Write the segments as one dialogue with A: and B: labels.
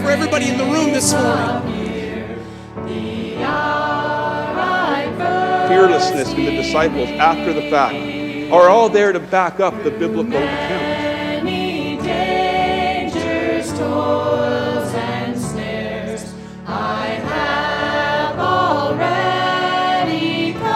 A: Everybody in the room this morning.
B: Fearlessness in the disciples after the fact are all there to back up the biblical account.
C: Many dangers, toils, and snares I have already come.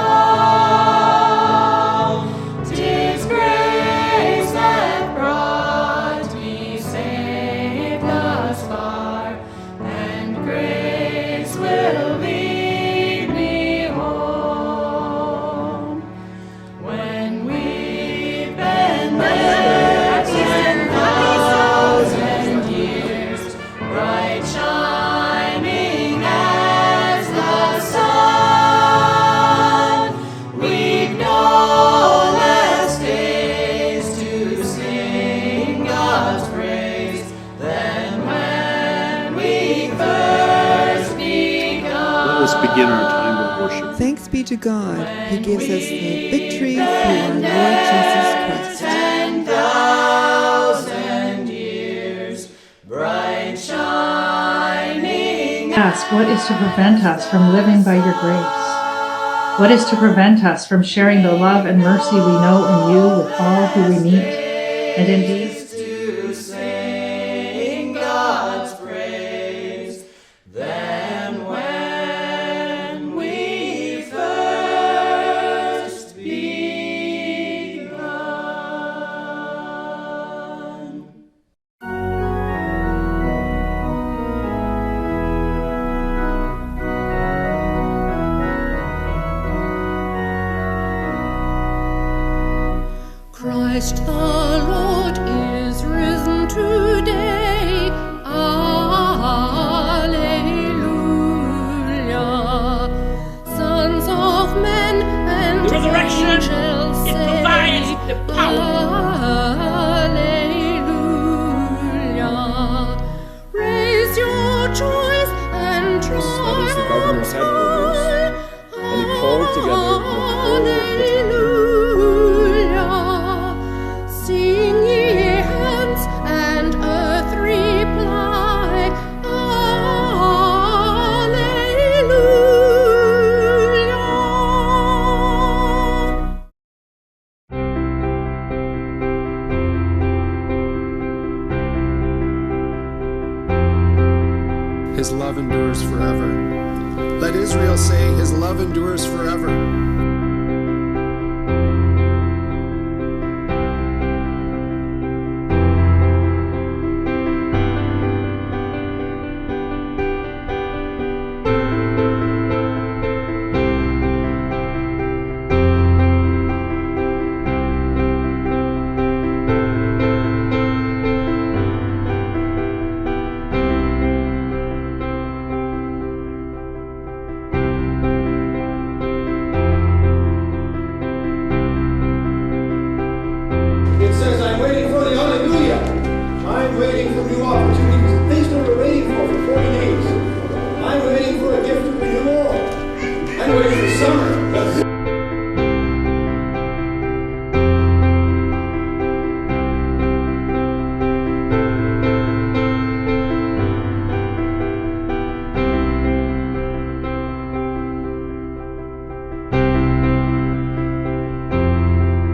C: 'Tis grace that brought me safe thus far, and grace will lead me home. When we've been there 10,000 years, bright shining as the sun, we've no less days to sing God's praise than when we first begun.
D: Let us begin our time of worship.
E: Thanks be to God, who gives us the victory through our Lord Jesus Christ.
C: 10,000 years, bright shining.
F: Ask, what is to prevent us from living by your grace? What is to prevent us from sharing the love and mercy we know in you with all who we meet? And indeed,
C: To sing God's praise than when we first begun.
G: Christ the Lord is risen today. Alleluia. Sons of men and
H: The resurrection,
G: angels
H: it
G: say,
H: provides the power.
G: Alleluia. Raise your joys and
D: That is the governor's headquarters, and he called together the whole of the town.
G: Alleluia. Sing ye heavens and earth reply. Alleluia.
I: His love endures forever. Let Israel say, His love endures forever.
J: It says, I'm waiting for the Alleluia. I'm waiting for new opportunities. Things that we're waiting for 40 days. I'm waiting for a gift of renewal. I'm waiting for summer.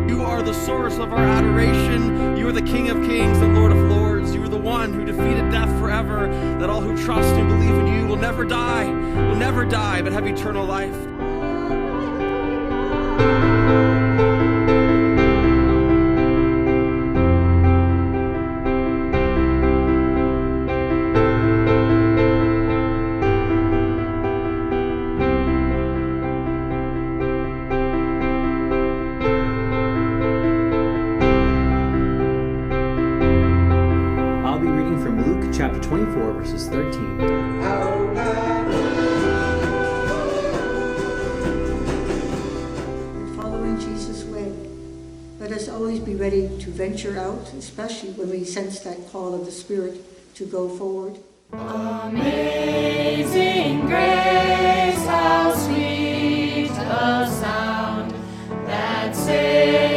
A: You are the source of our adoration. You are the King of Kings, the Lord of Lords. You are the one who defeated death forever, that all who trust and believe in you will never die, but have eternal life.
K: from Luke chapter 24, verses 13.
L: Following Jesus' way, let us always be ready to venture out, especially when we sense that call of the Spirit to go forward.
C: Amazing grace, how sweet the sound that saves.